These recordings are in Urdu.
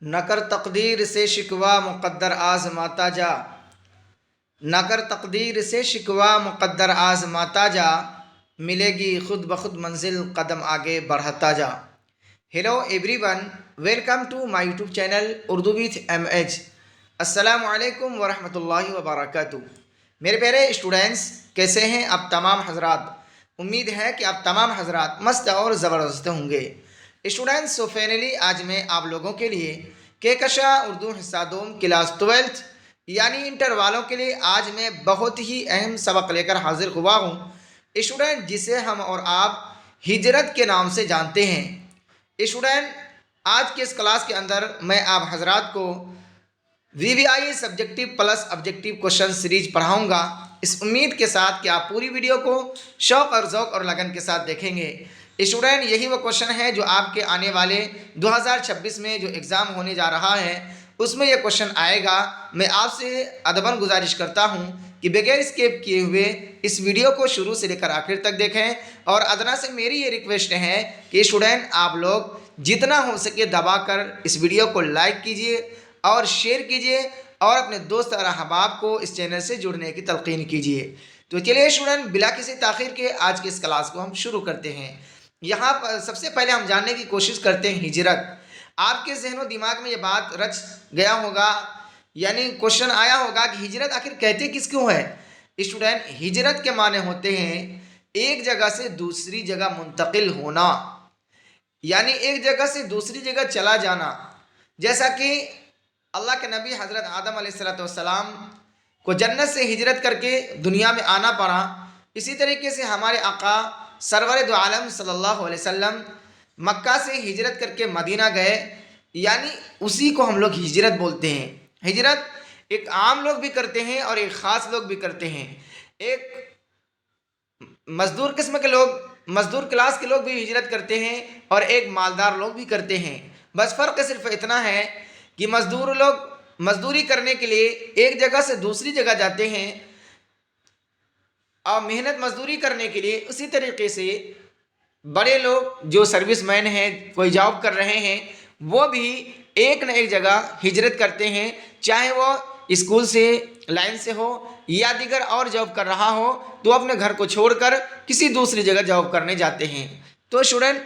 نہ کر تقدیر سے شکوہ مقدر آزماتا جا، نہ کر تقدیر سے شکوہ مقدر آزماتا جا، ملے گی خود بخود منزل قدم آگے بڑھاتا جا۔ Hello everyone, welcome to my YouTube channel Urdu with M H. السلام علیکم ورحمۃ اللہ وبرکاتہ۔ میرے پیارے اسٹوڈینٹس، کیسے ہیں آپ تمام حضرات؟ امید ہے کہ آپ تمام حضرات مست اور زبردست ہوں گے۔ اسٹوڈینٹس، سو فائنلی آج میں آپ لوگوں کے لیے کہکشاں اردو حصہ دوم کلاس 12 یعنی انٹر والوں کے لیے آج میں بہت ہی اہم سبق لے کر حاضر ہوا ہوں اسٹوڈینٹ، جسے ہم اور آپ ہجرت کے نام سے جانتے ہیں۔ اسٹوڈینٹ، آج کے اس کلاس کے اندر میں آپ حضرات کو VVI subjective plus objective question series پڑھاؤں گا، اس امید کے ساتھ کہ آپ پوری ویڈیو کو شوق اور ذوق اور لگن کے ساتھ دیکھیں گے۔ اسٹوڈینٹ، یہی وہ کوشچن ہے جو آپ کے آنے والے 2026 میں جو ایگزام ہونے جا رہا ہے اس میں یہ کوشچن آئے گا۔ میں آپ سے ادباً گزارش کرتا ہوں کہ بغیر اسکیپ کیے ہوئے اس ویڈیو کو شروع سے لے کر آخر تک دیکھیں، اور ادنا سے میری یہ ریکویسٹ ہے کہ اسٹوڈینٹ آپ لوگ جتنا ہو سکے دبا کر اس ویڈیو کو لائک کیجئے اور شیئر کیجئے اور اپنے دوست اور احباب کو اس چینل سے جڑنے کی تلقین کیجئے۔ تو چلیے اسٹوڈینٹ، بلا کسی تاخیر کے آج کے اس کلاس کو ہم شروع کرتے ہیں۔ یہاں پر سب سے پہلے ہم جاننے کی کوشش کرتے ہیں ہجرت۔ آپ کے ذہن و دماغ میں یہ بات رچ گیا ہوگا، یعنی کوشچن آیا ہوگا کہ ہجرت آخر کہتے کس کو ہے؟ اسٹوڈینٹ، ہجرت کے معنی ہوتے ہیں ایک جگہ سے دوسری جگہ منتقل ہونا، یعنی ایک جگہ سے دوسری جگہ چلا جانا۔ جیسا کہ اللہ کے نبی حضرت آدم علیہ السلام کو جنت سے ہجرت کر کے دنیا میں آنا پڑا، اسی طریقے سے ہمارے آقا سرور دو عالم صلی اللہ علیہ وسلم مکہ سے ہجرت کر کے مدینہ گئے، یعنی اسی کو ہم لوگ ہجرت بولتے ہیں۔ ہجرت ایک عام لوگ بھی کرتے ہیں اور ایک خاص لوگ بھی کرتے ہیں۔ ایک مزدور قسم کے لوگ، مزدور کلاس کے لوگ بھی ہجرت کرتے ہیں اور ایک مالدار لوگ بھی کرتے ہیں۔ بس فرق صرف اتنا ہے کہ مزدور لوگ مزدوری کرنے کے لیے ایک جگہ سے دوسری جگہ جاتے ہیں اور محنت مزدوری کرنے کے لیے، اسی طریقے سے بڑے لوگ جو سروس مین ہیں، کوئی جاب کر رہے ہیں، وہ بھی ایک نہ ایک جگہ ہجرت کرتے ہیں، چاہے وہ اسکول سے لائن سے ہو یا دیگر اور جاب کر رہا ہو تو اپنے گھر کو چھوڑ کر کسی دوسری جگہ جاب کرنے جاتے ہیں۔ تو اسٹوڈنٹ،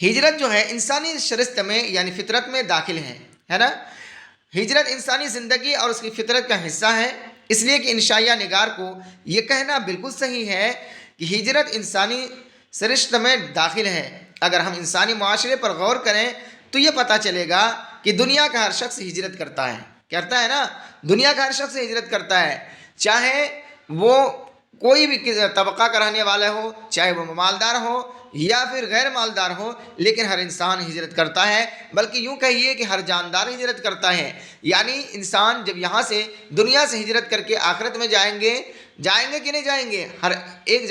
ہجرت جو ہے انسانی شرست میں یعنی فطرت میں داخل ہے نا۔ ہجرت انسانی زندگی اور اس کی فطرت کا حصہ ہے، اس لیے کہ انشائیہ نگار کو یہ کہنا بالکل صحیح ہے کہ ہجرت انسانی سرشت میں داخل ہے۔ اگر ہم انسانی معاشرے پر غور کریں تو یہ پتہ چلے گا کہ دنیا کا ہر شخص ہجرت کرتا ہے نا، دنیا کا ہر شخص ہجرت کرتا ہے، چاہے وہ کوئی بھی طبقہ کا رہنے والا ہو، چاہے وہ مالدار ہو یا پھر غیر مالدار ہو، لیکن ہر انسان ہجرت کرتا ہے۔ بلکہ یوں کہیے کہ ہر جاندار ہجرت کرتا ہے، یعنی انسان جب یہاں سے دنیا سے ہجرت کر کے آخرت میں جائیں گے کہ نہیں جائیں گے؟ ہر ایک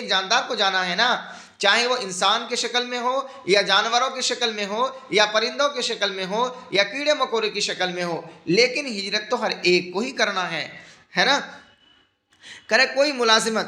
جاندار کو جانا ہے نا، چاہے وہ انسان کے شکل میں ہو یا جانوروں کی شکل میں ہو یا پرندوں کی شکل میں ہو یا کیڑے مکوڑے کی شکل میں ہو، لیکن ہجرت تو ہر ایک کو ہی کرنا ہے نا۔ کرے کوئی ملازمت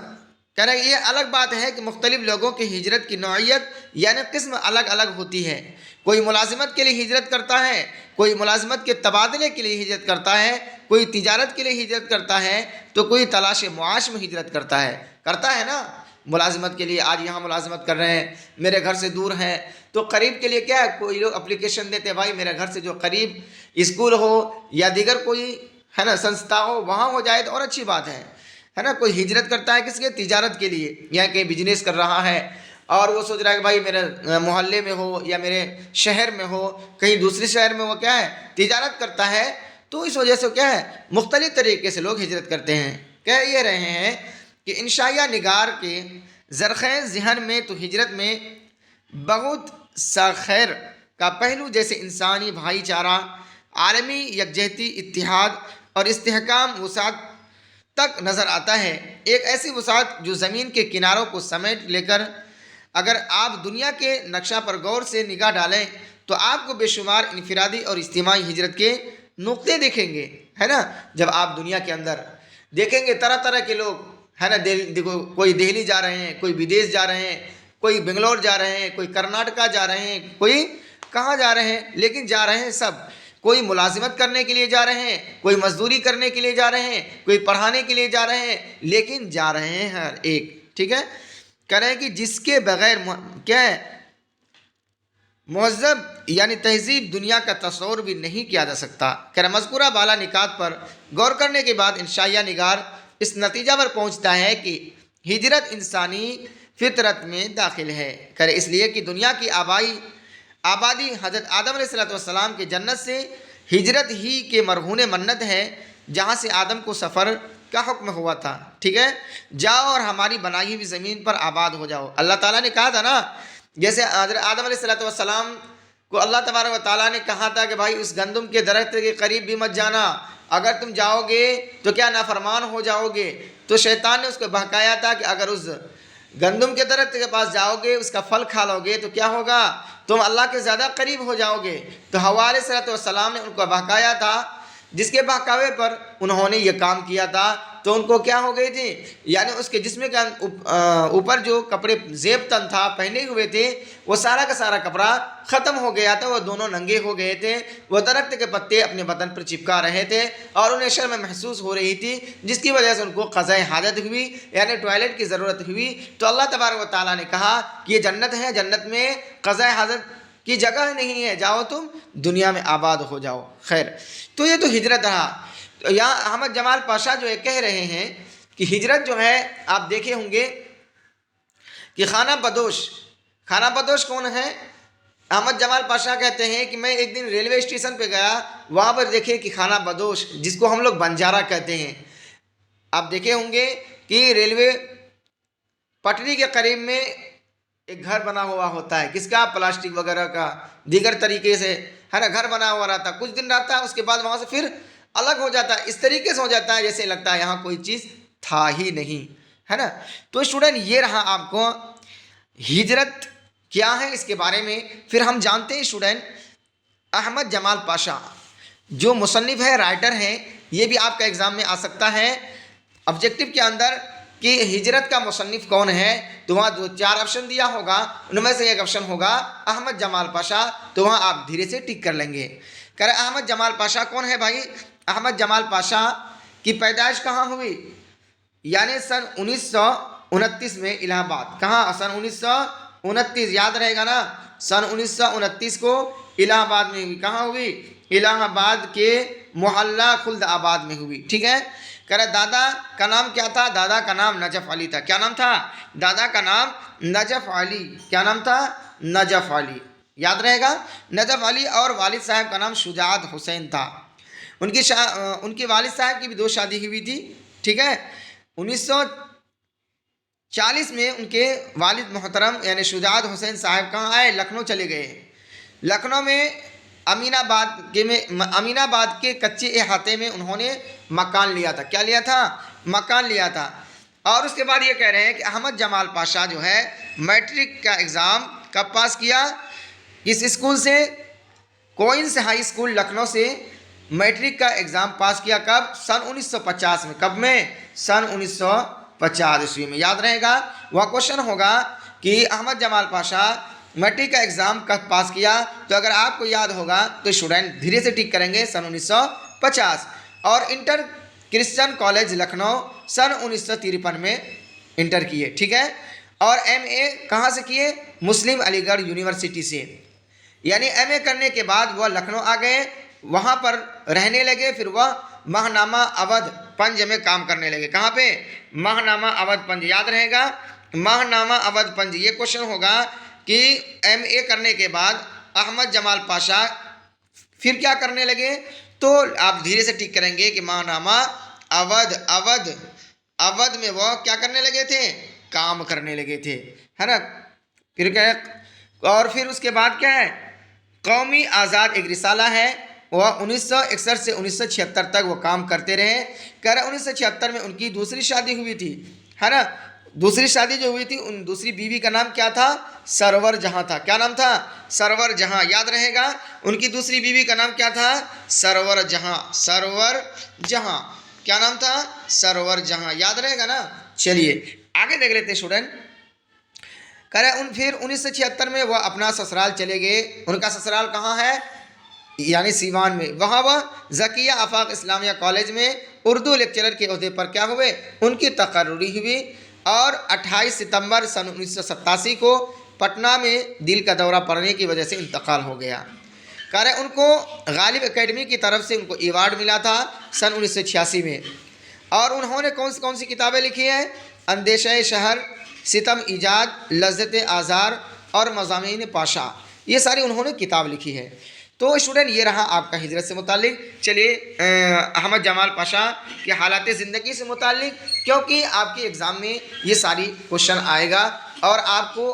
کرے، یہ الگ بات ہے کہ مختلف لوگوں کی ہجرت کی نوعیت یعنی قسم الگ الگ ہوتی ہے۔ کوئی ملازمت کے لیے ہجرت کرتا ہے، کوئی ملازمت کے تبادلے کے لیے ہجرت کرتا ہے، کوئی تجارت کے لیے ہجرت کرتا ہے تو کوئی تلاش معاش میں ہجرت کرتا ہے نا۔ ملازمت کے لیے آج یہاں ملازمت کر رہے ہیں، میرے گھر سے دور ہے تو قریب کے لیے کیا ہے، کوئی لوگ اپلیکیشن دیتے، بھائی میرے گھر سے جو قریب اسکول ہو یا دیگر کوئی ہے نا سنستھا ہو وہاں ہو جائے تو اور اچھی بات ہے نا۔ کوئی ہجرت کرتا ہے کس کے؟ تجارت کے لیے، یا کہیں بزنس کر رہا ہے اور وہ سوچ رہا ہے کہ بھائی میرے محلے میں ہو یا میرے شہر میں ہو، کہیں دوسرے شہر میں وہ کیا ہے تجارت کرتا ہے، تو اس وجہ سے کیا ہے مختلف طریقے سے لوگ ہجرت کرتے ہیں۔ کہہ یہ رہے ہیں کہ انشائیہ نگار کے زرخیز ذہن میں تو ہجرت میں بہت سا خیر کا پہلو جیسے انسانی بھائی چارہ، عالمی یکجہتی، اتحاد اور استحکام وسعت تک نظر آتا ہے۔ ایک ایسی وسعت جو زمین کے کناروں کو سمیٹ لے کر اگر آپ دنیا کے نقشہ پر غور سے نگاہ ڈالیں تو آپ کو بے شمار انفرادی اور اجتماعی ہجرت کے نقطے دیکھیں گے، ہے نا۔ جب آپ دنیا کے اندر دیکھیں گے طرح طرح کے لوگ ہے نا، کوئی دہلی جا رہے ہیں، کوئی بدیش جا رہے ہیں، کوئی بنگلور جا رہے ہیں، کوئی کرناٹکا جا رہے ہیں، کوئی کہاں جا رہے ہیں؟ لیکن جا رہے ہیں سب، کوئی ملازمت کرنے کے لیے جا رہے ہیں، کوئی مزدوری کرنے کے لیے جا رہے ہیں، کوئی پڑھانے کے لیے جا رہے ہیں، لیکن جا رہے ہیں ہر ایک، ٹھیک ہے؟ کہہ رہے ہیں کہ جس کے بغیر کیا ہے مہذب یعنی تہذیب دنیا کا تصور بھی نہیں کیا جا سکتا۔ کہ مذکورہ بالا نکات پر غور کرنے کے بعد انشائیہ نگار اس نتیجہ پر پہنچتا ہے کہ ہجرت انسانی فطرت میں داخل ہے، کہ اس لیے کہ دنیا کی آبادی حضرت آدم علیہ السلام کے جنت سے ہجرت ہی کے مرہون منت ہے، جہاں سے آدم کو سفر کا حکم ہوا تھا، ٹھیک ہے؟ جاؤ اور ہماری بنائی ہوئی زمین پر آباد ہو جاؤ۔ اللہ تعالیٰ نے کہا تھا نا، جیسے حضرت آدم علیہ السلام کو اللہ تبارک و تعالیٰ نے کہا تھا کہ بھائی اس گندم کے درخت کے قریب بھی مت جانا، اگر تم جاؤ گے تو کیا نافرمان ہو جاؤ گے۔ تو شیطان نے اس کو بہکایا تھا کہ اگر اس گندم کے درخت کے پاس جاؤ گے، اس کا پھل کھا لو گے تو کیا ہوگا، تم اللہ کے زیادہ قریب ہو جاؤ گے۔ تو حوا علیہ السلام نے ان کو بہکایا تھا، جس کے بہکاوے پر انہوں نے یہ کام کیا تھا، تو ان کو کیا ہو گئی تھی، یعنی اس کے جسم کے اوپر جو کپڑے زیب تن تھا پہنے ہوئے تھے، وہ سارا کا سارا کپڑا ختم ہو گیا تھا، وہ دونوں ننگے ہو گئے تھے، وہ درخت کے پتے اپنے بدن پر چپکا رہے تھے اور انہیں شرم محسوس ہو رہی تھی، جس کی وجہ سے ان کو قضاء حاجت ہوئی، یعنی ٹوائلٹ کی ضرورت ہوئی۔ تو اللہ تبارک و تعالیٰ نے کہا کہ یہ جنت ہے، جنت میں قضاء حاجت کی جگہ نہیں ہے، جاؤ تم دنیا میں آباد ہو جاؤ۔ خیر، تو یہ تو ہجرت رہا۔ تو یہاں احمد جمال پاشا جو ہے کہہ رہے ہیں کہ ہجرت جو ہے، آپ دیکھے ہوں گے کہ خانہ بدوش کون ہے؟ احمد جمال پاشا کہتے ہیں کہ میں ایک دن ریلوے اسٹیشن پہ گیا، وہاں پر دیکھے کہ خانہ بدوش، جس کو ہم لوگ بنجارہ کہتے ہیں، آپ دیکھے ہوں گے کہ ریلوے پٹری کے قریب میں ایک گھر بنا ہوا ہوتا ہے، کس کا؟ پلاسٹک وغیرہ کا، دیگر طریقے سے ہے نا، گھر بنا ہوا رہتا ہے، کچھ دن رہتا ہے، اس کے بعد وہاں سے پھر الگ ہو جاتا ہے، اس طریقے سے ہو جاتا ہے جیسے لگتا ہے یہاں کوئی چیز تھا ہی نہیں، ہے نا۔ تو اسٹوڈنٹ یہ رہا آپ کو ہجرت کیا ہے اس کے بارے میں۔ پھر ہم جانتے ہیں اسٹوڈنٹ، احمد جمال پاشا جو مصنف ہے، رائٹر ہیں، یہ بھی آپ کا ایگزام میں آ سکتا ہے آبجیکٹو کے اندر کہ ہجرت کا مصنف کون ہے، تو وہاں 2-4 آپشن دیا ہوگا، ان میں سے ایک آپشن ہوگا احمد جمال پاشا، تو وہاں آپ دھیرے سے ٹک کر لیں گے۔ کہہ رہے احمد جمال پاشا کون ہے بھائی؟ احمد جمال پاشا کی پیدائش کہاں ہوئی؟ یعنی سن 1929 میں الہ آباد۔ کہاں؟ سن 1929، یاد رہے گا نا، سن 1929 کو الہ آباد میں ہوئی۔ کہاں ہوئی؟ الہ آباد کے محلہ خلد آباد میں ہوئی، ٹھیک ہے۔ کہہ رہے دادا کا نام کیا تھا؟ دادا کا نام نجف علی تھا۔ کیا نام تھا؟ دادا کا نام نجف علی۔ کیا نام تھا؟ نجف علی، یاد رہے گا، نجف علی۔ اور والد صاحب کا نام شجاعت حسین تھا۔ ان کی والد صاحب کی بھی 2 شادی ہوئی تھی، ٹھیک ہے۔ 1940 میں ان کے والد محترم یعنی شجاعت حسین صاحب کہاں آئے؟ لکھنؤ چلے گئے۔ لکھنؤ میں امین آباد کے کچے احاطے میں انہوں نے مکان لیا تھا۔ کیا لیا تھا؟ مکان لیا تھا۔ اور اس کے بعد یہ کہہ رہے ہیں کہ احمد جمال پاشا جو ہے میٹرک کا ایگزام کب پاس کیا؟ کس اسکول سے؟ کوئنس ہائی اسکول لکھنؤ سے میٹرک کا ایگزام پاس کیا۔ کب؟ سن 1950 میں۔ کب میں؟ سن 1950 عیسوی میں، یاد رہے گا۔ وہ کوشچن ہوگا کہ احمد جمال پاشا میٹرک کا ایگزام کب پاس کیا، تو اگر آپ کو یاد ہوگا تو اسٹوڈنٹ دھیرے سے ٹک کریں گے، سن 1950۔ اور انٹر کرسچن کالج لکھنؤ سن 1953 میں انٹر کیے، ٹھیک ہے۔ اور ایم اے کہاں سے کیے؟ مسلم علی گڑھ یونیورسٹی سے۔ یعنی ایم اے کرنے کے بعد وہ لکھنؤ آ گئے، وہاں پر رہنے لگے، پھر وہ ماہنامہ اودھ پنج میں کام کرنے لگے۔ کہاں پہ؟ ماہنامہ اودھ پنج، یاد رہے گا، ماہنامہ اودھ پنج۔ یہ کوشچن ہوگا کہ ایم اے کرنے کے بعد احمد جمال پاشا پھر کیا کرنے لگے، تو آپ دھیرے سے ٹک کریں گے کہ ماہنامہ اودھ میں وہ کیا کرنے لگے تھے؟ کام کرنے لگے تھے، ہے نا۔ پھر کیا ہے؟ اور پھر اس کے بعد کیا ہے؟ قومی آزاد ایک رسالہ ہے، وہ 1961 سے 1976 تک وہ کام کرتے رہے۔ کہہ رہے 1976 میں ان کی دوسری شادی ہوئی تھی، ہے نا۔ دوسری شادی جو ہوئی تھی، ان دوسری بیوی کا نام کیا تھا؟ سرور جہاں تھا۔ کیا نام تھا؟ سرور جہاں، یاد رہے گا۔ ان کی دوسری بیوی کا نام کیا تھا؟ سرور جہاں۔ کیا نام تھا؟ سرور جہاں، یاد رہے گا نا۔ چلیے آگے دیکھ لیتے ہیں اسٹوڈنٹ۔ پھر 1976 میں وہ اپنا سسرال چلے گئے. ان کا سسرال کہاں ہے؟ یعنی سیوان میں. وہاں وہ ذکیہ آفاق اسلامیہ کالج میں اردو لیکچرر کے عہدے پر کیا ہوئے؟ ان کی تقرری ہوئی. اور 28 ستمبر سن 1987 کو پٹنہ میں دل کا دورہ پڑنے کی وجہ سے انتقال ہو گیا. ان کو غالب اکیڈمی کی طرف سے ان کو ایوارڈ ملا تھا سن 1986 میں. اور انہوں نے کون سی کتابیں لکھی ہیں؟ اندیشہ شہر، ستم ایجاد، لذت آزار اور مضامین پاشا، یہ ساری انہوں نے کتاب لکھی ہے. تو اسٹوڈنٹ یہ رہا آپ کا ہجرت سے متعلق. چلیے احمد جمال پاشا کے حالات زندگی سے متعلق، کیونکہ آپ کے ایگزام میں یہ ساری کوشچن آئے گا اور آپ کو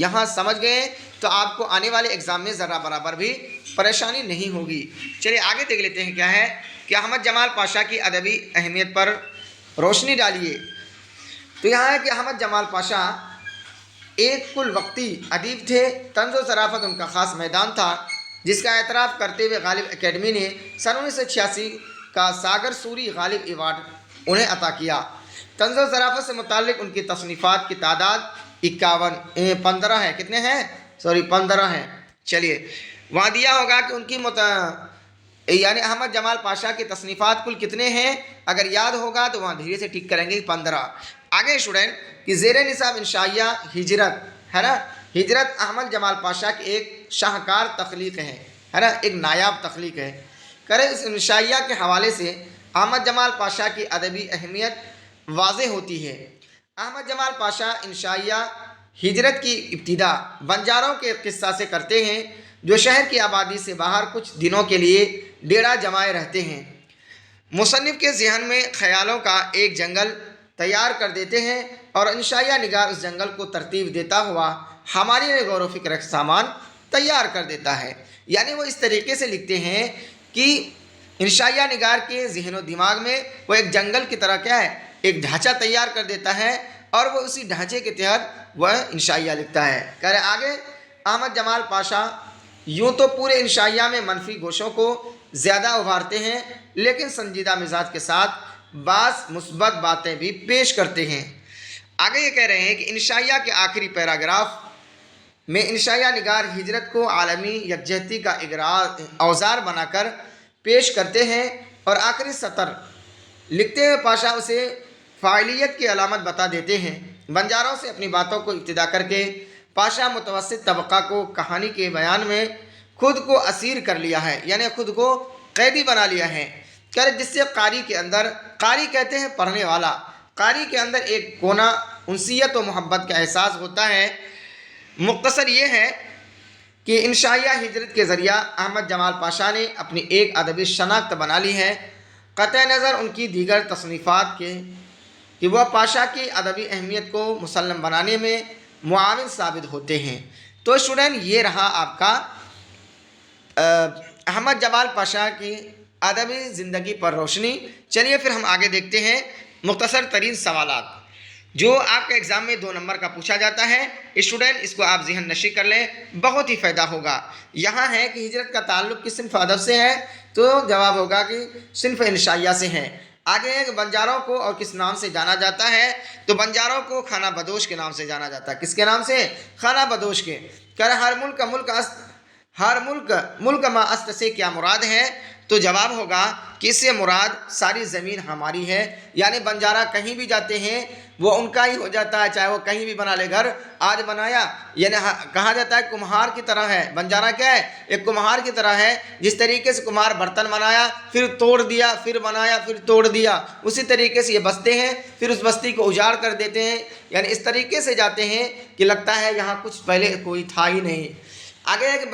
یہاں سمجھ گئے تو آپ کو آنے والے ایگزام میں ذرا برابر بھی پریشانی نہیں ہوگی. چلیے آگے دیکھ لیتے ہیں کیا ہے کہ احمد جمال پاشا کی ادبی اہمیت پر روشنی ڈالیے. تو یہاں ہے کہ احمد جمال پاشا ایک کل وقتی ادیب تھے. طنز و ظرافت ان کا خاص میدان تھا، جس کا اعتراف کرتے ہوئے غالب اکیڈمی نے سن 1986 کا ساگر سوری غالب ایوارڈ انہیں عطا کیا. طنز و ظرافت سے متعلق ان کی تصنیفات کی تعداد 15 ہے. کتنے ہیں؟ 15 ہیں. چلیے وہاں دیا ہوگا کہ ان کی یعنی احمد جمال پاشا کی تصنیفات کل کتنے ہیں؟ اگر یاد ہوگا تو وہاں دھیرے سے ٹک کریں گے 15. آگے اسٹوڈنٹ کہ زیر نصاب انشائیہ ہجرت ہے نا. ہجرت احمد جمال پاشا کی ایک شاہکار تخلیق ہے نا، ایک نایاب تخلیق ہے. اس انشائیہ کے حوالے سے احمد جمال پاشا کی ادبی اہمیت واضح ہوتی ہے. احمد جمال پاشا انشائیہ ہجرت کی ابتدا بنجاروں کے قصہ سے کرتے ہیں، جو شہر کی آبادی سے باہر کچھ دنوں کے لیے ڈیرا جمائے رہتے ہیں. مصنف کے ذہن میں خیالوں کا ایک جنگل تیار کر دیتے ہیں اور انشائیہ نگار اس جنگل کو ترتیب دیتا ہوا ہمارے لیے غور و فکر کا سامان تیار کر دیتا ہے. یعنی وہ اس طریقے سے لکھتے ہیں کہ انشائیہ نگار کے ذہن و دماغ میں وہ ایک جنگل کی طرح کیا ہے، ایک ڈھانچہ تیار کر دیتا ہے اور وہ اسی ڈھانچے کے تحت وہ انشائیہ لکھتا ہے. آگے احمد جمال پاشا یوں تو پورے انشائیہ میں منفی گوشوں کو زیادہ ابھارتے ہیں، لیکن سنجیدہ مزاج کے ساتھ بعض مثبت باتیں بھی پیش کرتے ہیں. آگے یہ کہہ رہے ہیں کہ انشائیہ کے آخری پیراگراف میں انشائیہ نگار ہجرت کو عالمی یکجہتی کا اوزار بنا کر پیش کرتے ہیں اور آخری سطر لکھتے ہوئے پاشا اسے فاعلیت کی علامت بتا دیتے ہیں. بنجاروں سے اپنی باتوں کو ابتدا کر کے پاشا متوسط طبقہ کو کہانی کے بیان میں خود کو اسیر کر لیا ہے، یعنی خود کو قیدی بنا لیا ہے. جس سے قاری کے اندر، قاری کہتے ہیں پڑھنے والا، قاری کے اندر ایک کونا انسیت و محبت کا احساس ہوتا ہے. مختصر یہ ہے کہ انشائیہ ہجرت کے ذریعہ احمد جمال پاشا نے اپنی ایک ادبی شناخت بنا لی ہے، قطع نظر ان کی دیگر تصنیفات کے کہ وہ پاشا کی ادبی اہمیت کو مسلم بنانے میں معاون ثابت ہوتے ہیں. تو اسٹوڈنٹ یہ رہا آپ کا احمد جمال پاشا کی ادبی زندگی پر روشنی. چلیے پھر ہم آگے دیکھتے ہیں مختصر ترین سوالات جو آپ کے ایگزام میں 2 نمبر کا پوچھا جاتا ہے. اسٹوڈنٹ اس کو آپ ذہن نشی کر لیں، بہت ہی فائدہ ہوگا. یہاں ہے کہ ہجرت کا تعلق کس صنف ادب سے ہے؟ تو جواب ہوگا کہ صنف انشائیہ سے ہے. آگے ہے کہ بنجاروں کو اور کس نام سے جانا جاتا ہے؟ تو بنجاروں کو خانہ بدوش کے نام سے جانا جاتا ہے. کس کے نام سے؟ خانہ بدوش کے. ہر ملک ما است سے کیا مراد ہے؟ تو جواب ہوگا کہ اس سے مراد ساری زمین ہماری ہے. یعنی بنجارہ کہیں بھی جاتے ہیں وہ ان کا ہی ہو جاتا ہے، چاہے وہ کہیں بھی بنا لے گھر. آج بنایا یعنی کہا جاتا ہے کمہار کی طرح ہے. بنجارہ کیا ہے؟ ایک کمہار کی طرح ہے. جس طریقے سے کمہار برتن بنایا پھر توڑ دیا، پھر بنایا پھر توڑ دیا، اسی طریقے سے یہ بستے ہیں، پھر اس بستی کو اجاڑ کر دیتے ہیں. یعنی اس طریقے سے جاتے ہیں کہ لگتا ہے یہاں کچھ پہلے کوئی تھا ہی نہیں. آگے ہے کہ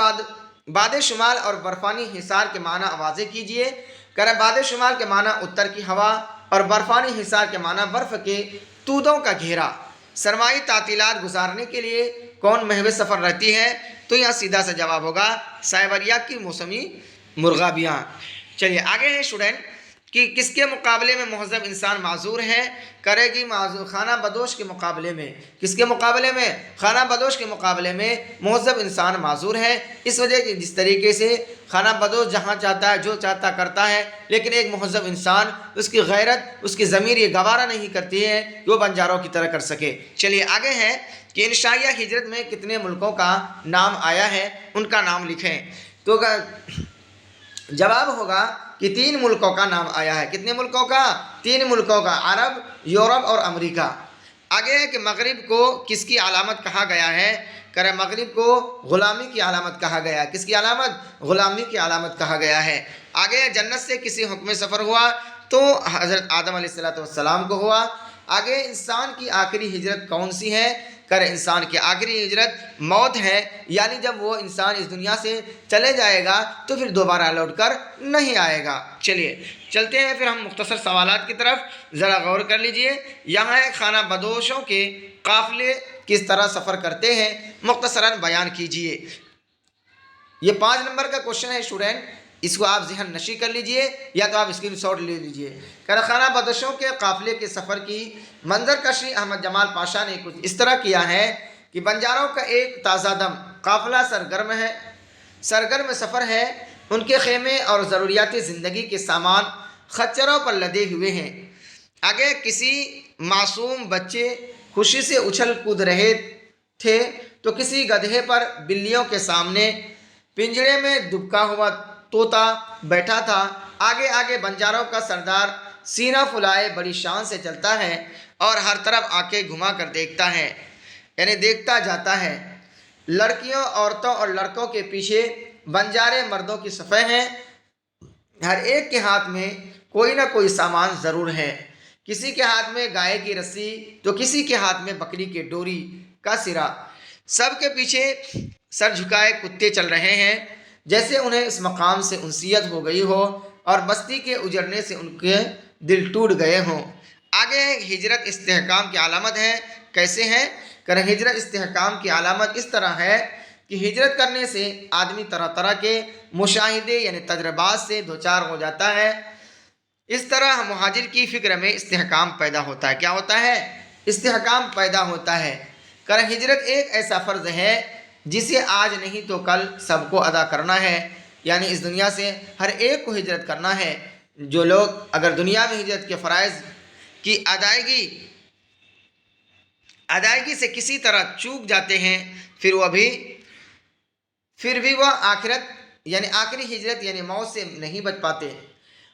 باد شمال اور برفانی حصار کے معنی واضح کیجیے. باد شمال کے معنی اتر کی ہوا اور برفانی حصار کے معنی برف کے تودوں کا گھیرا. سرمائی تعطیلات گزارنے کے لیے کون محو سفر رہتی ہے؟ تو یہاں سیدھا سا جواب ہوگا سائبریا کی موسمی مرغابیاں. چلیے آگے ہے اسٹوڈنٹ کہ کس کے مقابلے میں مہذب انسان معذور ہے؟ کرے گی معذور خانہ بدوش کے مقابلے میں. کس کے مقابلے میں؟ خانہ بدوش کے مقابلے میں مہذب انسان معذور ہے. اس وجہ کہ جس طریقے سے خانہ بدوش جہاں چاہتا ہے جو چاہتا کرتا ہے، لیکن ایک مہذب انسان، اس کی غیرت، اس کی ضمیر یہ گوارا نہیں کرتی ہے کہ وہ بنجاروں کی طرح کر سکے. چلیے آگے ہے کہ انشائیہ ہجرت میں کتنے ملکوں کا نام آیا ہے، ان کا نام لکھیں. تو جواب ہوگا کہ 3 ملکوں کا نام آیا ہے. کتنے ملکوں کا؟ 3 ملکوں کا، عرب، یورپ اور امریکہ. آگے ہے کہ مغرب کو کس کی علامت کہا گیا ہے؟ کرے مغرب کو غلامی کی علامت کہا گیا ہے. کس کی علامت؟ غلامی کی علامت کہا گیا ہے. آگے جنت سے کسی حکم سفر ہوا تو حضرت آدم علیہ السلام کو ہوا. آگے انسان کی آخری ہجرت کون سی ہے؟ کرے انسان کی آخری ہجرت موت ہے، یعنی جب وہ انسان اس دنیا سے چلے جائے گا تو پھر دوبارہ لوٹ کر نہیں آئے گا. چلیے چلتے ہیں پھر ہم مختصر سوالات کی طرف، ذرا غور کر لیجئے. یہاں ہے خانہ بدوشوں کے قافلے کس طرح سفر کرتے ہیں، مختصراً بیان کیجئے. یہ 5 نمبر کا کوشچن ہے اسٹوڈنٹ، اس کو آپ ذہن نشی کر لیجئے یا تو آپ اسکرین شاٹ لے لیجئے. خانہ بدوشوں کے قافلے کے سفر کی منظر کشی احمد جمال پاشا نے کچھ اس طرح کیا ہے کہ بنجاروں کا ایک تازہ دم قافلہ سرگرم سفر ہے. ان کے خیمے اور ضروریات زندگی کے سامان خچروں پر لدے ہوئے ہیں. آگے کسی معصوم بچے خوشی سے اچھل کود رہے تھے تو کسی گدھے پر بلیوں کے سامنے پنجرے میں دبکا ہوا طوطا بیٹھا تھا. آگے آگے بنجاروں کا سردار سینہ پھلائے بڑی شان سے چلتا ہے اور ہر طرف آنکھیں گھما کر دیکھتا ہے، یعنی دیکھتا جاتا ہے. لڑکیوں، عورتوں اور لڑکوں کے پیچھے بنجارے مردوں کی صفیں ہیں. ہر ایک کے ہاتھ میں کوئی نہ کوئی سامان ضرور ہے. کسی کے ہاتھ میں گائے کی رسی تو کسی کے ہاتھ میں بکری کے ڈوری کا سرا. سب کے پیچھے سر جھکائے کتے چل رہے ہیں، جیسے انہیں اس مقام سے انسیت ہو گئی ہو اور بستی کے اجڑنے سے ان کے دل ٹوٹ گئے ہوں. آگے ہجرت استحکام کی علامت ہے. کیسے ہے؟ کہ ہجرت استحکام کی علامت اس طرح ہے کہ ہجرت کرنے سے آدمی طرح طرح کے مشاہدے یعنی تجربات سے دوچار ہو جاتا ہے. اس طرح مہاجر کی فکر میں استحکام پیدا ہوتا ہے. کیا ہوتا ہے؟ استحکام پیدا ہوتا ہے. کہ ہجرت ایک ایسا فرض ہے جسے آج نہیں تو کل سب کو ادا کرنا ہے، یعنی اس دنیا سے ہر ایک کو ہجرت کرنا ہے. جو لوگ اگر دنیا میں ہجرت کے فرائض کی ادائیگی سے کسی طرح چوک جاتے ہیں پھر بھی وہ آخرت یعنی آخری ہجرت یعنی موت سے نہیں بچ پاتے.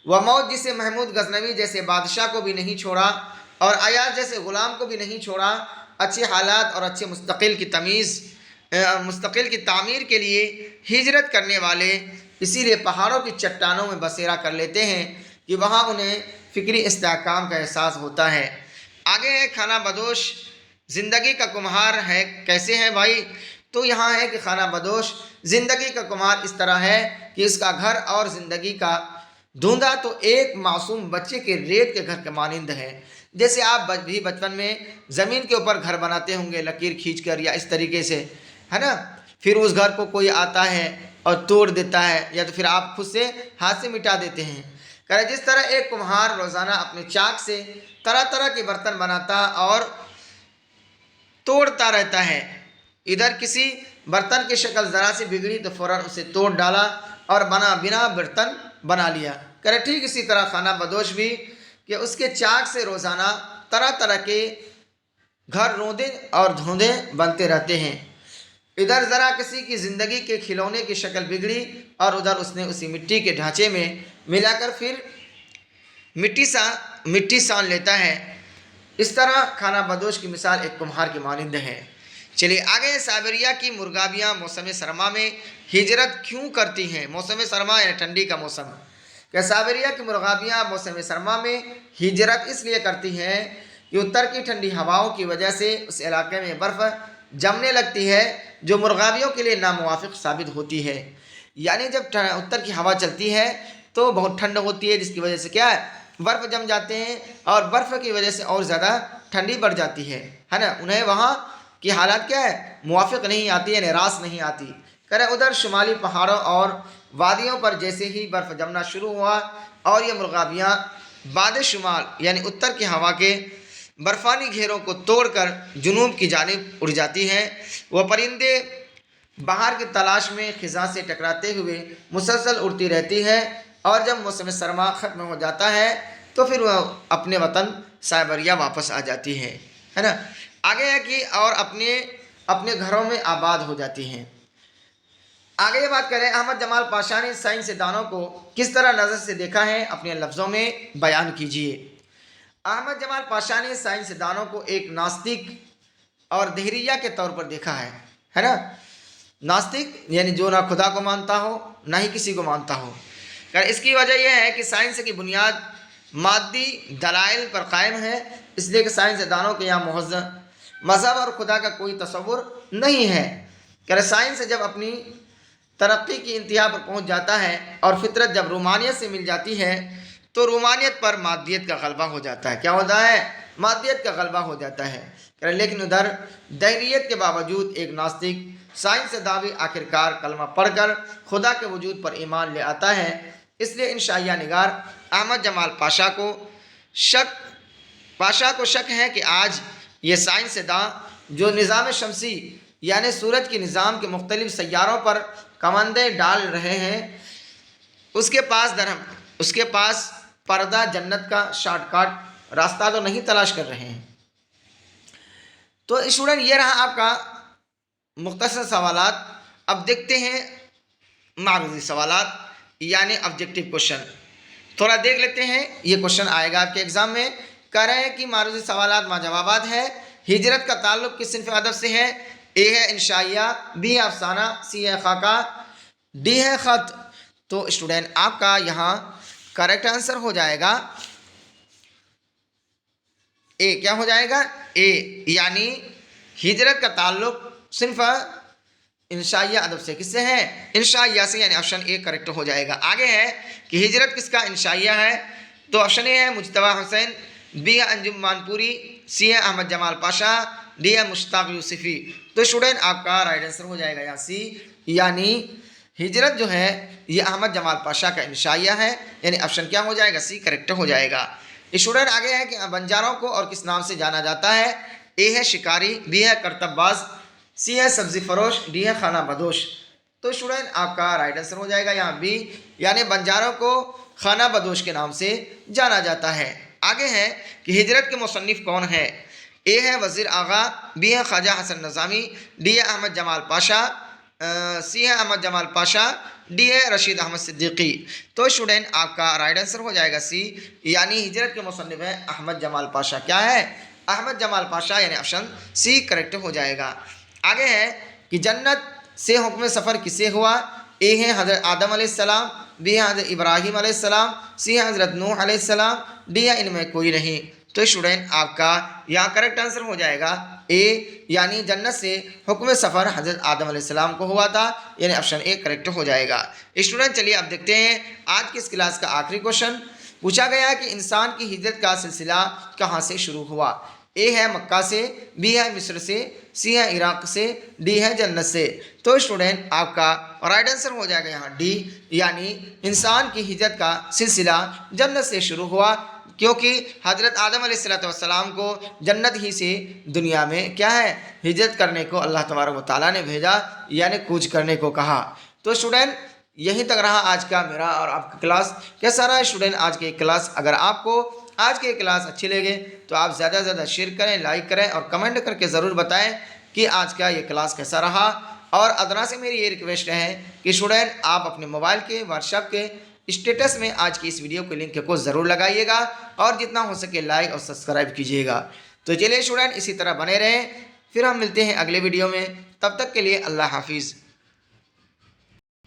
وہ موت جسے محمود غزنوی جیسے بادشاہ کو بھی نہیں چھوڑا اور ایاز جیسے غلام کو بھی نہیں چھوڑا، اچھے حالات اور اچھے مستقل کی تعمیر کے لیے ہجرت کرنے والے اسی لیے پہاڑوں کی چٹانوں میں بسیرا کر لیتے ہیں کہ وہاں انہیں فکری استحکام کا احساس ہوتا ہے. آگے ہے خانہ بدوش زندگی کا کمہار ہے. کیسے ہے بھائی؟ تو یہاں ہے کہ خانہ بدوش زندگی کا کمہار اس طرح ہے کہ اس کا گھر اور زندگی کا دھوندا تو ایک معصوم بچے کے ریت کے گھر کے مانند ہے. جیسے آپ بھی بچپن میں زمین کے اوپر گھر بناتے ہوں گے لکیر کھینچ کر یا اس طریقے سے، ہے نا، پھر اس گھر کو کوئی آتا ہے اور توڑ دیتا ہے یا تو پھر آپ خود سے ہاتھ سے مٹا دیتے ہیں. جس طرح ایک کمہار روزانہ اپنے چاک سے طرح طرح کے برتن بناتا اور توڑتا رہتا ہے، ادھر کسی برتن کی شکل ذرا سی بگڑی تو فوراً اسے توڑ ڈالا اور بنا برتن بنا لیا. ٹھیک اسی طرح خانہ بدوش بھی کہ اس کے چاک سے روزانہ طرح طرح کے گھر روندے اور دھوندے بنتے رہتے ہیں. ادھر ذرا کسی کی زندگی کے کھلونے کی شکل بگڑی اور ادھر اس نے اسی مٹی کے ڈھانچے میں ملا کر پھر مٹی سان لیتا ہے. اس طرح خانہ بدوش کی مثال ایک کمہار کے مانند ہے. چلیے آگے، سائبیریا کی مرغابیاں موسم سرما میں ہجرت کیوں کرتی ہیں؟ موسم سرما یعنی ٹھنڈی کا موسم. کہ سائبیریا کی مرغابیاں موسم سرما میں ہجرت اس لیے کرتی ہیں کہ اتر کی ٹھنڈی ہواؤں کی وجہ سے اس علاقے میں برف جمنے لگتی ہے جو مرغابیوں کے لیے ناموافق ثابت ہوتی ہے. یعنی جب اتر کی ہوا چلتی ہے تو بہت ٹھنڈ ہوتی ہے، جس کی وجہ سے کیا ہے، برف جم جاتے ہیں اور برف کی وجہ سے اور زیادہ ٹھنڈی بڑھ جاتی ہے نا. انہیں وہاں کی حالات کیا ہے، موافق نہیں آتی، یعنی راس نہیں آتی. ادھر شمالی پہاڑوں اور وادیوں پر جیسے ہی برف جمنا شروع ہوا اور یہ مرغابیاں باد شمال یعنی اتر کی ہوا کے برفانی گھیروں کو توڑ کر جنوب کی جانب اڑ جاتی ہیں۔ وہ پرندے باہر کی تلاش میں خزاں سے ٹکراتے ہوئے مسلسل اڑتی رہتی ہے، اور جب موسم سرما ختم ہو جاتا ہے تو پھر وہ اپنے وطن سائبریا واپس آ جاتی ہے نا۔ آگے ہے کہ اور اپنے گھروں میں آباد ہو جاتی ہیں۔ آگے یہ بات کریں احمد جمال پاشا نے سائنس دانوں کو کس طرح نظر سے دیکھا ہے، اپنے لفظوں میں بیان کیجیے۔ احمد جمال پاشا نے سائنس دانوں کو ایک ناستک اور دہریہ کے طور پر دیکھا ہے نا۔ ناستک یعنی جو نہ خدا کو مانتا ہو نہ ہی کسی کو مانتا ہو۔ اس کی وجہ یہ ہے کہ سائنس کی بنیاد مادی دلائل پر قائم ہے، اس لیے کہ سائنس دانوں کے یہاں مذہب اور خدا کا کوئی تصور نہیں ہے۔ کہ سائنس جب اپنی ترقی کی انتہا پر پہنچ جاتا ہے اور فطرت جب رومانیت سے مل جاتی ہے تو رومانیت پر مادیت کا غلبہ ہو جاتا ہے۔ کیا ہوتا ہے؟ مادیت کا غلبہ ہو جاتا ہے۔ لیکن ادھر دہریت کے باوجود ایک ناستک سائنس داوی آخرکار کلمہ پڑھ کر خدا کے وجود پر ایمان لے آتا ہے۔ اس لیے انشائیہ نگار احمد جمال پاشا کو شک ہے کہ آج یہ سائنس داں جو نظام شمسی یعنی سورج کے نظام کے مختلف سیاروں پر کمندیں ڈال رہے ہیں، اس کے پاس پردہ جنت کا شارٹ کٹ راستہ تو نہیں تلاش کر رہے ہیں۔ تو اسٹوڈنٹ یہ رہا آپ کا مختصر سوالات۔ اب دیکھتے ہیں معروضی سوالات یعنی آبجیکٹیو کوشچن۔ تھوڑا دیکھ لیتے ہیں، یہ کوشچن آئے گا آپ کے ایگزام میں۔ کہہ رہے ہیں کہ معروضی سوالات ما جوابات ہے، ہجرت کا تعلق کس صنف ادب سے ہے؟ اے ہے انشائیہ، بی ہے افسانہ، سی ہے خاکہ، ڈی ہے خط۔ تو اسٹوڈنٹ آپ کا یہاں کریکٹ آنسر ہو جائے گا اے۔ کیا ہو جائے گا؟ اے، یعنی ہجرت کا تعلق صنف انشائیہ ادب سے کس سے ہے؟ انشائیہ سے، یعنی آپشن اے کریکٹ ہو جائے گا۔ آگے ہے کہ ہجرت کس کا انشائیہ ہے؟ تو آپشن اے ہے مجتبیٰ حسین، بی ہے انجم مانپوری، سی ہے احمد جمال پاشا، ڈی ہے مشتاق یوسفی۔ تو اسٹوڈنٹ آپ کا رائٹ آنسر ہو جائے گا یہاں سی، یعنی ہجرت جو ہے یہ احمد جمال پاشا کا انشائیہ ہے، یعنی آپشن کیا ہو جائے گا؟ سی کریکٹ ہو جائے گا۔ اسٹوڈنٹ آگے ہے کہ بنجاروں کو اور کس نام سے جانا جاتا ہے؟ اے ہے شکاری، بی ہے کرتب باز، سی ہے سبزی فروش، ڈی ہے خانہ بدوش۔ تو اسٹوڈنٹ آپ کا رائٹ آنسر ہو جائے گا یہاں بی، یعنی بنجاروں کو خانہ بدوش کے نام سے جانا جاتا ہے۔ آگے ہے کہ ہجرت کے مصنف کون ہے؟ اے ہے وزیر آغا، بی ہے خواجہ حسن نظامی، ڈی ہے احمد جمال پاشا، سی ہے احمد جمال پاشا، ڈی ہے رشید احمد صدیقی۔ تو اسٹوڈنٹ آپ کا رائٹ آنسر ہو جائے گا سی، یعنی ہجرت کے مصنف ہے احمد جمال پاشا۔ کیا ہے؟ احمد جمال پاشا، یعنی آپشن سی کریکٹ ہو جائے گا۔ آگے ہے کہ جنت سے حکم سفر کسے ہوا؟ اے ہے حضرت آدم علیہ السلام، بی ہے حضرت ابراہیم علیہ السلام، سی ہے حضرت نوح علیہ السلام، ڈی ہے ان میں کوئی نہیں۔ تو اسٹوڈنٹ آپ کا یہاں کریکٹ آنسر ہو جائے گا اے، یعنی جنت سے حکم سفر حضرت آدم علیہ السلام کو ہوا تھا، یعنی آپشن اے کریکٹ ہو جائے گا۔ اسٹوڈنٹ چلیے اب دیکھتے ہیں آج کی اس کلاس کا آخری کوشچن۔ پوچھا گیا کہ انسان کی ہجرت کا سلسلہ کہاں سے شروع ہوا؟ اے ہے مکہ سے، بی ہے مصر سے، سی ہے عراق سے، ڈی ہے جنت سے۔ تو اسٹوڈنٹ آپ کا رائٹ آنسر ہو جائے گا یہاں ڈی، یعنی انسان کی ہجرت کا سلسلہ جنت سے شروع ہوا، کیونکہ حضرت آدم علیہ السلام کو جنت ہی سے دنیا میں کیا ہے؟ ہجرت کرنے کو اللہ تبارک و تعالیٰ نے بھیجا، یعنی کوچ کرنے کو کہا۔ تو اسٹوڈنٹ یہیں تک رہا آج کا میرا اور آپ کا کلاس۔ کیسا رہا اسٹوڈنٹ آج کی کلاس؟ اگر آپ کو آج کی کلاس اچھی لگے تو آپ زیادہ سے زیادہ شیئر کریں، لائک کریں اور کمنٹ کر کے ضرور بتائیں کہ آج کا یہ کلاس کیسا رہا۔ اور ادنا سے میری یہ ریکویسٹ ہے کہ اسٹوڈنٹ آپ اپنے موبائل کے واٹس ایپ کے اسٹیٹس میں آج کی اس ویڈیو کے لنک کو ضرور لگائیے گا اور جتنا ہو سکے لائک اور سبسکرائب کیجیے گا۔ تو چلیے اسٹوڈنٹ اسی طرح بنے رہیں، پھر ہم ملتے ہیں اگلے ویڈیو میں، تب تک کے لیے اللہ حافظ۔